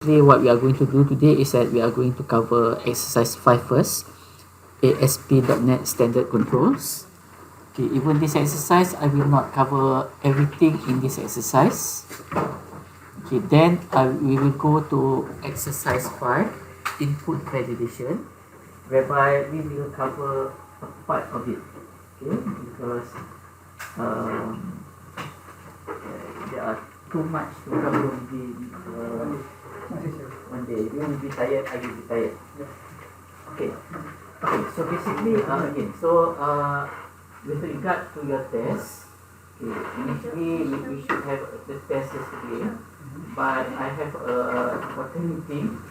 Today, what we are going to do today is that we are going to cover exercise 5 first, ASP.NET Standard Controls. Okay, even this exercise, I will not cover everything in this exercise. Okay, then we will go to exercise 5, input validation, whereby we will cover a part of it. Okay, because there are too much to cover within one day. You will be tired, I will be tired. Okay. Okay, so basically, again, so with regard to your test, okay, initially we should have the test yesterday, but I have a important meeting,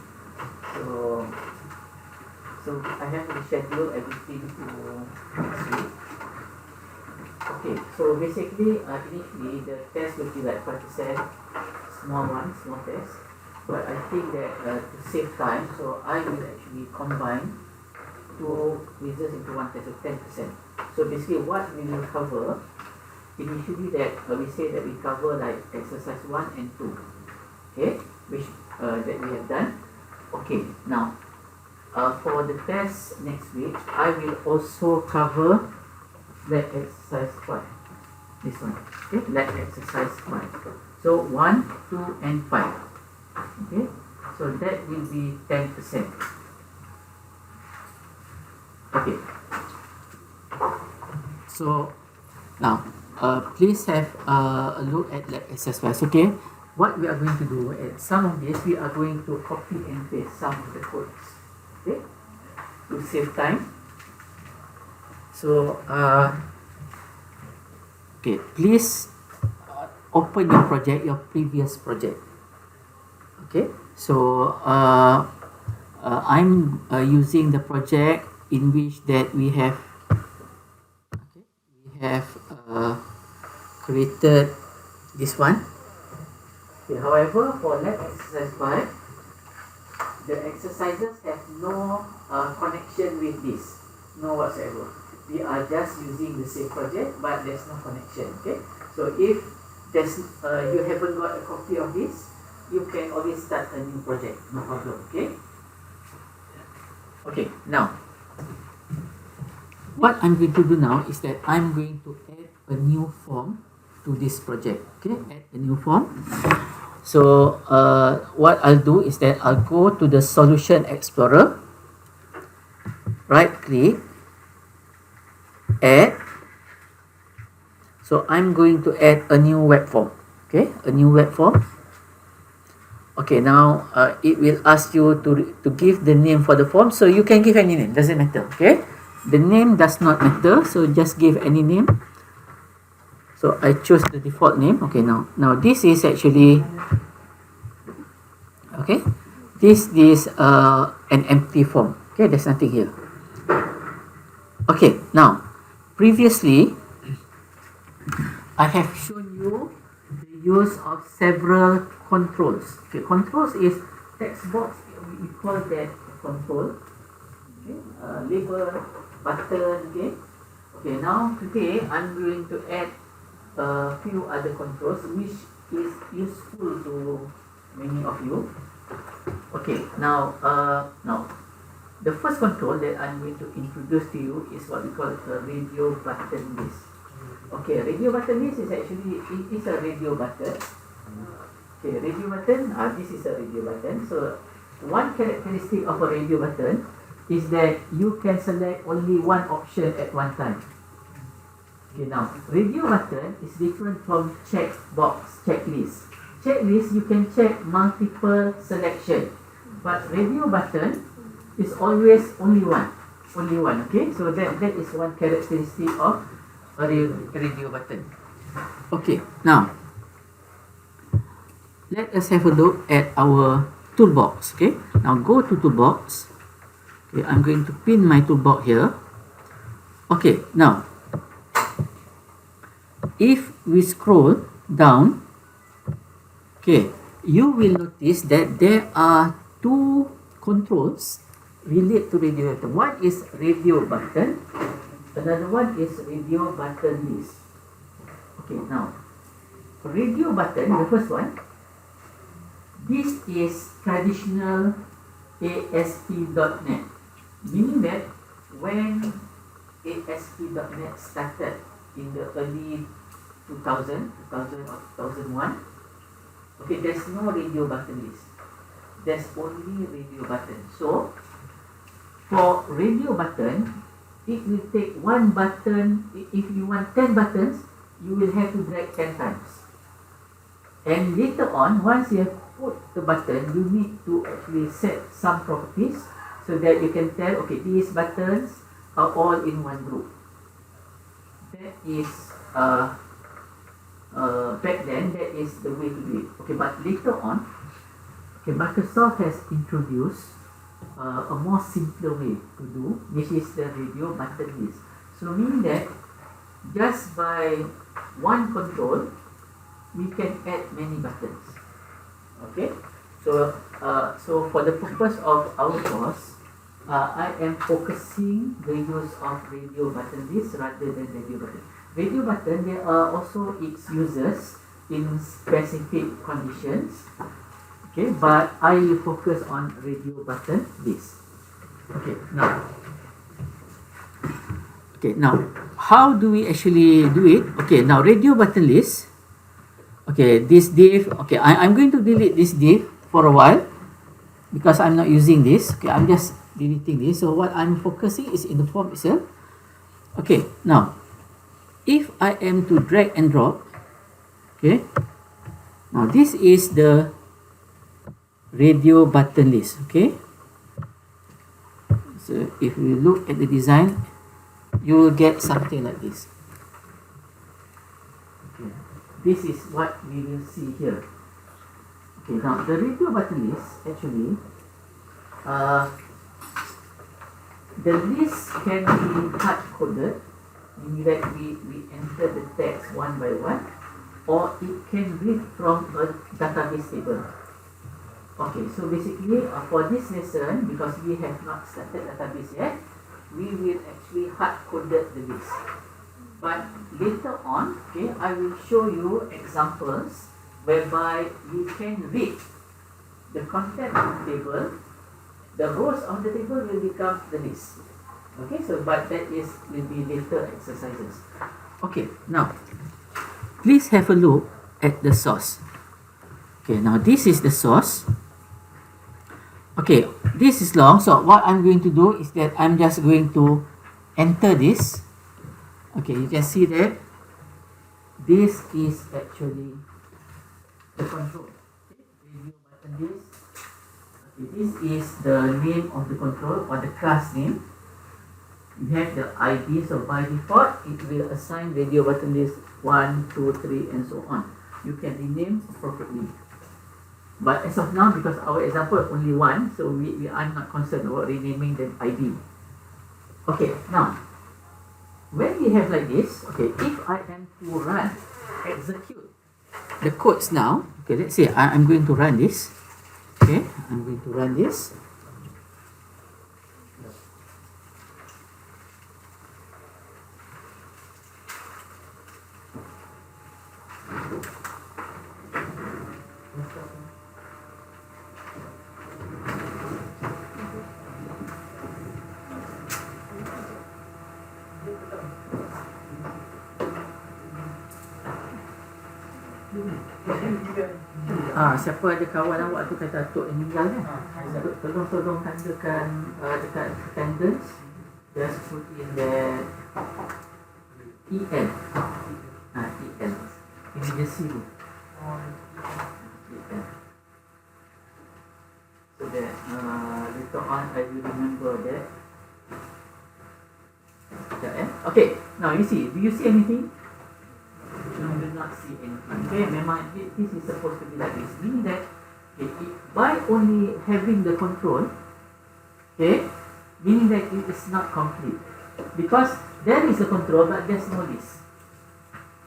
so I have to schedule everything to next week. Okay, so basically, initially the test will be like 5%, small test. But I think that to save time, so I will actually combine two quizzes into one test, so 10%. So basically what we will cover, initially that we say that we cover like exercise 1 and 2, okay, which that we have done. Okay, now for the test next week, I will also cover that exercise 5, this one, okay, that exercise 5. So 1, 2 and 5. Okay, so that will be 10%. Okay, so now please have a look at the exercise. Okay, what we are going to do at some of this, we are going to copy and paste some of the codes, okay, to save time. So okay, please open your project, your previous project. Okay, so I'm using the project in which that we have created this one. Okay, however, for lab exercise 5, the exercises have no connection with this, no whatsoever. We are just using the same project, but there's no connection. Okay, so if there's you haven't got a copy of this, you can always start a new project, no problem. Okay. Okay. Now, what I'm going to do now is that I'm going to add a new form to this project. Okay, add a new form. So, what I'll do is that I'll go to the Solution Explorer, right click, add. So I'm going to add a new web form. Okay, a new web form. Okay, now it will ask you to give the name for the form, so you can give any name, doesn't matter. Okay, the name does not matter, so just give any name. So I choose the default name. Okay, now this is actually, okay, this is an empty form. Okay, there's nothing here. Okay, now previously I have shown you the use of several controls. Okay, controls is text box, we call that control. Okay, label, button. Okay, okay, now today I'm going to add a few other controls which is useful to many of you. Okay, now the first control that I'm going to introduce to you is what we call a radio button list. Okay, radio button list is actually, it is a radio button. Okay, radio button, this is a radio button. So one characteristic of a radio button is that you can select only one option at one time. Okay, now radio button is different from checkbox, checklist. Checklist, you can check multiple selection, but radio button is always only one. Okay, so that is one characteristic of a radio button. Okay, now let us have a look at our toolbox. Okay, now go to toolbox. Okay, I'm going to pin my toolbox here. Okay, now if we scroll down, okay, you will notice that there are two controls relate to radio button. One is radio button, another one is radio button list. Okay, now radio button, the first one, this is traditional ASP.NET, meaning that when ASP.NET started in the early 2000 or 2001, okay, there's no radio button list. There's only radio button. So for radio button, it will take one button. If you want 10 buttons, you will have to drag 10 times. And later on, once you have put the button, you need to actually set some properties so that you can tell, okay, these buttons are all in one group. That is back then, that is the way to do it. Okay, but later on, okay, Microsoft has introduced a more simpler way to do, which is the radio button list. So meaning that just by one control, we can add many buttons. Okay, so so for the purpose of our course, I am focusing the use of radio button list rather than radio button. Radio button, there are also its users in specific conditions. Okay, but I will focus on radio button list. Okay, now how do we actually do it? Okay, now radio button list. Okay, this div, okay, I'm going to delete this div for a while because I'm not using this. Okay, I'm just deleting this. So what I'm focusing is in the form itself. Okay, now if I am to drag and drop, okay, now this is the radio button list. Okay, so if we look at the design, you will get something like this. Okay, this is what we will see here. Okay, now the radio button list actually, the list can be hard coded, meaning that we enter the text one by one, or it can read from a database table. Okay, so basically for this lesson, because we have not started database yet, we will actually hard coded the list. But later on, okay, I will show you examples whereby you can read the content of the table. The rows of the table will become the list. Okay, so but that will be later exercises. Okay, now please have a look at the source. Okay, now this is the source. Okay, this is long, so what I'm going to do is that I'm just going to enter this. Okay, you can see that this is actually the control. Okay, radio button this. Okay, this is the name of the control or the class name. You have the ID, so by default it will assign radio button list 1, 2, 3 and so on. You can rename appropriately. But as of now, because our example is only one, so we are not concerned about renaming the ID. Okay, now when we have like this, okay, if I am to run, execute the codes now, okay, let's say I'm going to run this. Okay, I'm going to run this. Siapa ada kawan awak tu kata Atuk yang meninggal kan? Tolong tandakan dekat attendance. Just put in that EL. EL. Emergency room. EL. So that later on I will remember that. Okay, now you see. Do you see anything? No, do not see anything. Okay, memang this is supposed to be like this. Meaning that by only having the control, okay, meaning that it is not complete. Because there is a control but there's no list.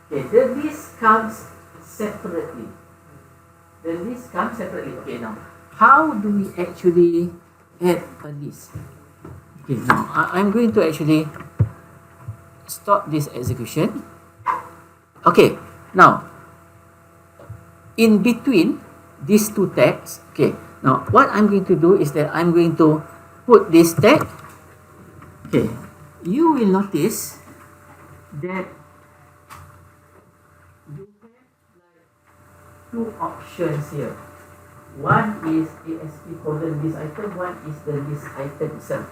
Okay, the list comes separately. The list comes separately. Okay, now how do we actually add a list? Okay, now I'm going to actually stop this execution. Okay, now in between these two tags. Okay, now what I'm going to do is that I'm going to put this tag. Okay, you will notice that you have like two options here. One is ASP colon list item, one is the list item itself.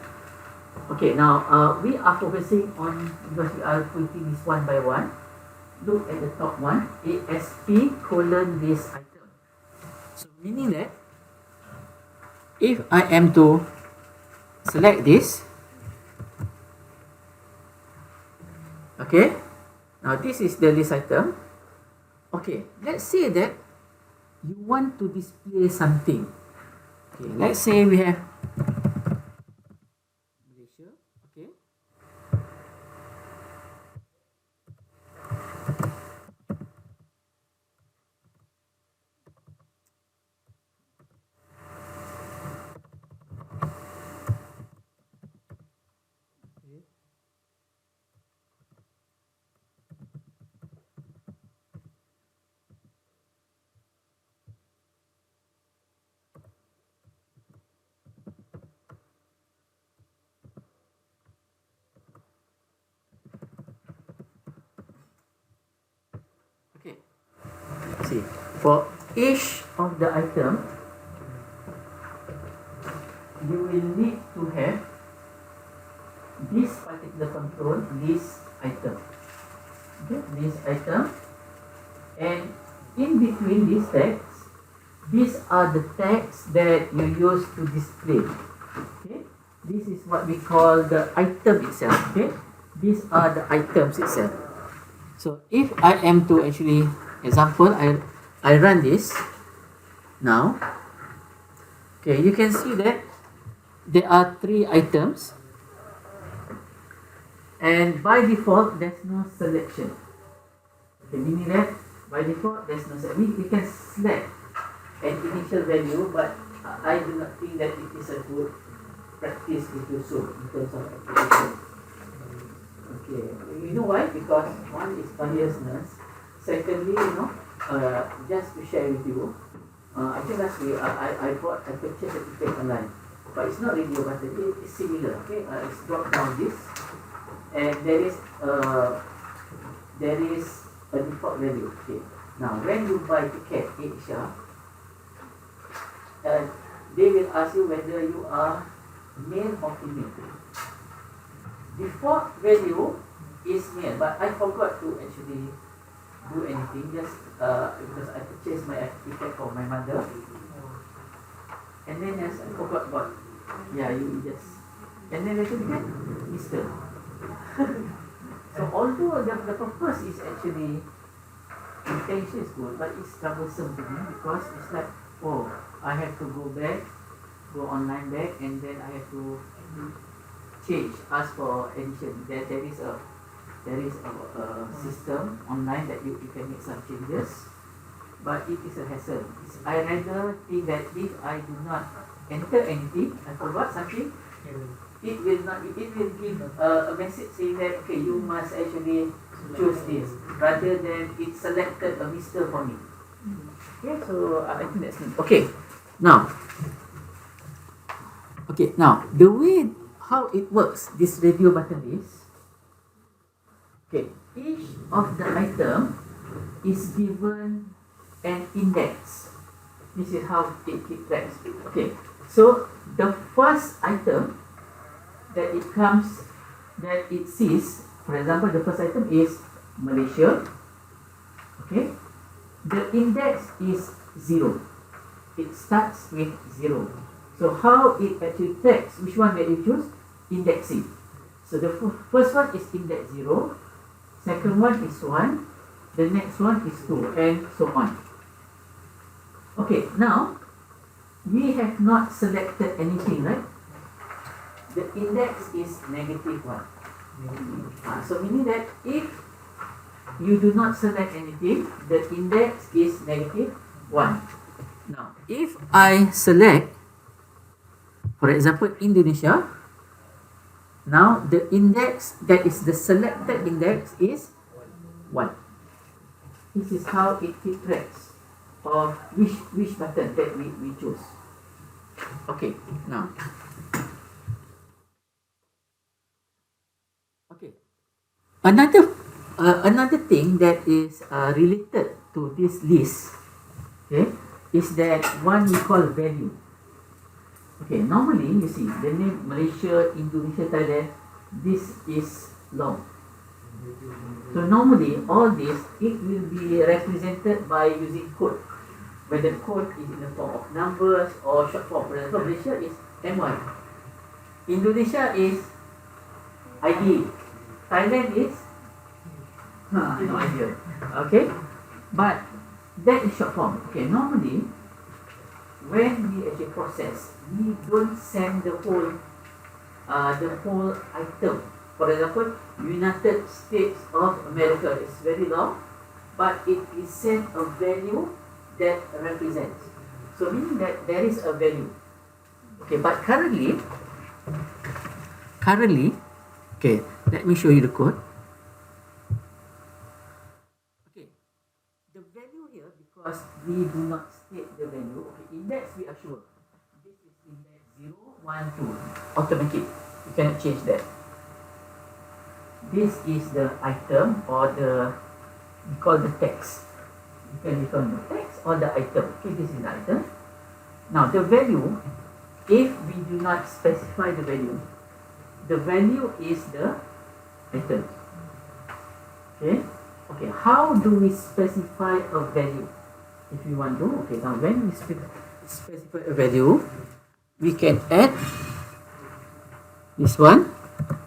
Okay, now we are focusing on, because we are putting this one by one. Look at the top one, ASP colon list item. So meaning that if I am to select this, okay, now this is the list item. Okay, let's say that you want to display something. Okay, let's say we have Malaysia. Okay, okay. See, for each of the item, you will need to have this particular control, this item. Okay, this item, and in between these tags, these are the tags that you use to display. Okay, this is what we call the item itself. Okay, these are the items itself. So if I am to actually, example, I run this now. Okay, you can see that there are 3 items, and by default there's no selection. Okay, meaning that by default there's no selection. We can select an initial value, but I do not think that it is a good practice to do so in terms of application. Okay, you know why? Because one is biasness. Secondly, just to share with you, I think last week I purchased a ticket online, but it's not radio button. It's similar. Okay, it's drop down this, and there is a default value. Okay, now when you buy ticket Asia, they will ask you whether you are male or female. Default value is male, but I forgot to actually do anything, just because I purchased my ticket for my mother, and then yes, I forgot about, you just, and then later again, Mr. So although the purpose is actually, intention is good, but it's troublesome to me, because it's like, oh, I have to go online back, and then I have to ask for addition. There is a system online that you can make some changes, but it is a hassle. I rather think that if I do not enter anything, I forgot something, it will give a message saying that, okay, you must actually choose this, rather than it selected a Mr. for me. Okay, so I think that's good. Okay, now the way how it works, this radio button is, okay, each of the item is given an index. This is how it tracks. Okay, so the first item that it sees, for example, the first item is Malaysia. Okay, the index is 0. It starts with 0. So how it actually tracks, which one that you choose? Indexing. So the first one is index 0, second one is 1, the next one is 2, and so on. Okay, now we have not selected anything, right? The index is -1. So meaning that if you do not select anything, the index is -1. Now, if I select, for example, Indonesia, now the index, that is the selected index, is 1. This is how it tracks. of which button that we choose. Okay, now. Okay. Another thing that is related to this list, okay, is that one we call value. Okay, normally you see the name Malaysia, Indonesia, Thailand, this is long. So normally all this, it will be represented by using code. Whether code is in the form of numbers or short form. For example, Malaysia is M1. Indonesia is ID. Thailand is no idea. Okay, but that is short form. Okay, normally when we actually process, we don't send the whole item. For example, United States of America is very long, but it is sent a value that represents. So meaning that there is a value. Okay, but currently, okay, let me show you the code. Okay, the value here, because we do not state the value. Okay, index we are sure. This is index 0, 1, 2. Automatic. You cannot change that. This is the item or we call the text. You can return the text or the item. Okay, this is the item. Now the value, if we do not specify the value is the item. Okay. Okay. How do we specify a value? If you want to, okay. Now when we specify a value, we can add this one.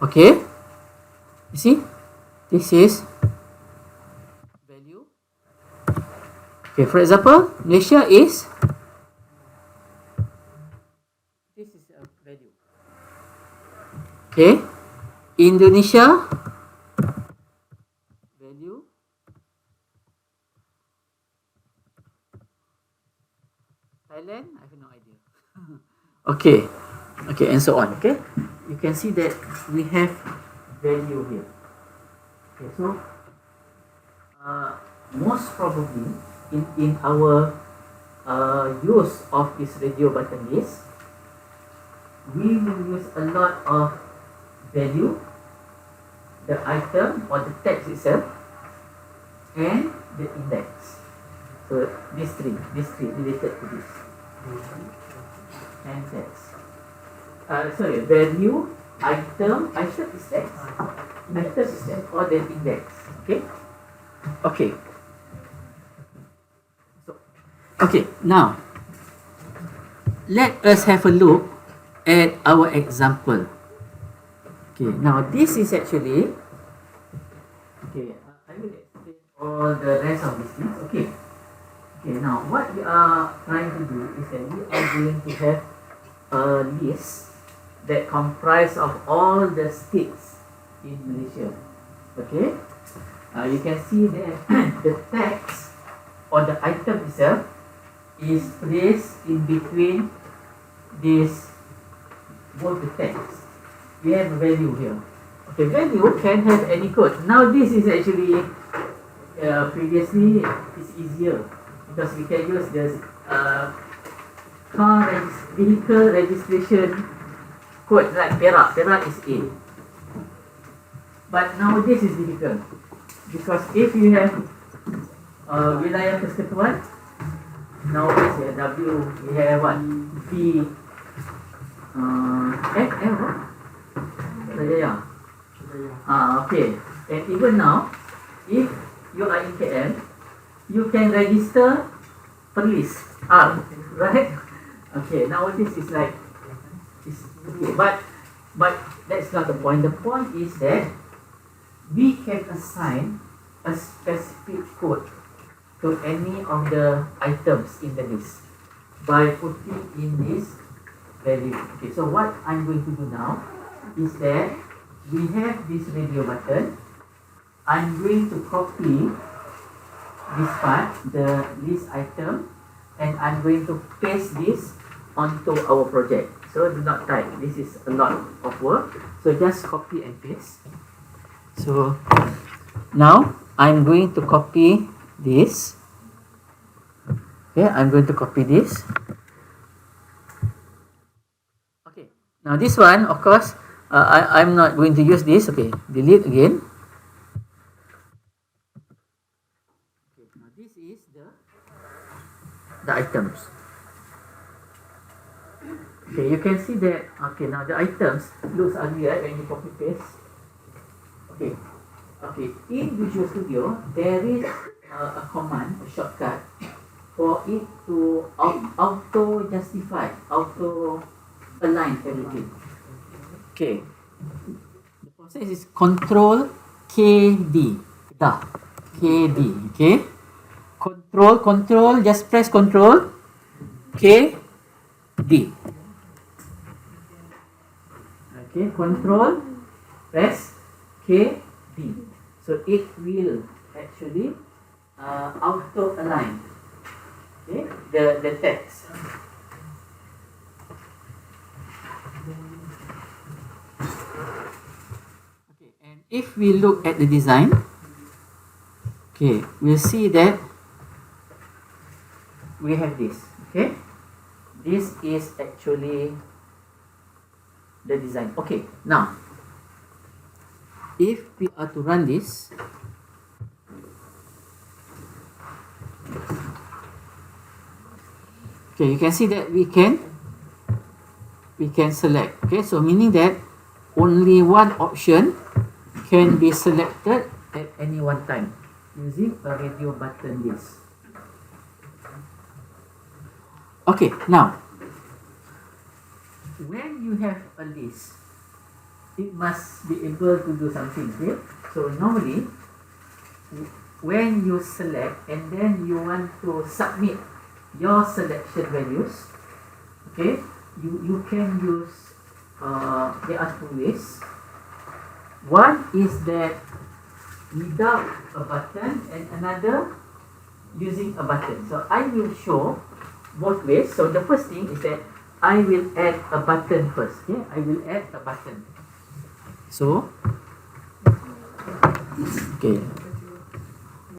Okay. You see, this is value. Okay. For example, Malaysia is. This is a value. Okay, Indonesia value, Thailand, I have no idea. Okay, and so on. Okay, you can see that we have value here. Okay, so most probably in our use of this radio button list, we will use a lot of value, the item or the text itself, and the index. So these three related to this. And text. Value, item is text, or the index. Okay. So, okay. Now, let us have a look at our example. Okay, now this is actually, I will explain all the rest of these things. Okay, now what we are trying to do is that we are going to have a list that comprises of all the states in Malaysia. Okay, you can see that the text or the item itself is placed in between this both the text. We have a value here. Okay, value can have any code. Now this is actually previously it's easier because we can use this vehicle registration code like Perak is A. But now this is difficult because if you have wilayah persekutuan, now it's W, we have what? V, F, what? Okay. And even now, if you are in KL, you can register police. Right? Okay. Now this is like, okay. But that's not the point. The point is that we can assign a specific code to any of the items in the list by putting in this value. Okay. So what I'm going to do now is that we have this radio button. I'm going to copy this part, the list item, and I'm going to paste this onto our project. So do not type. This is a lot of work. So just copy and paste. So now I'm going to copy this Okay, I'm going to copy this. Okay, now this one, of course, I'm not going to use this. Okay, delete again. Okay, now this is the items. Okay, you can see that. Okay, now the items looks ugly, right, when you copy paste. Okay, okay. In Visual Studio, there is a command, a shortcut for it to auto justify, auto align everything. Okay, the process is Control KD, KD. Okay, Control. Just press Control KD. Okay, Control, press KD. So it will actually auto align, okay, the text. Okay, and if we look at the design, okay, we'll see that we have this. Okay, this is actually the design. Okay, now if we are to run this, okay, you can see that we can select. Okay, so meaning that only one option can be selected at any one time using a radio button list. Okay, now when you have a list, it must be able to do something. Okay, so normally when you select and then you want to submit your selection values, okay, you can use there are two ways. One is that without a button and another using a button. So I will show both ways. So the first thing is that I will add a button first. Okay, I will add a button. So okay,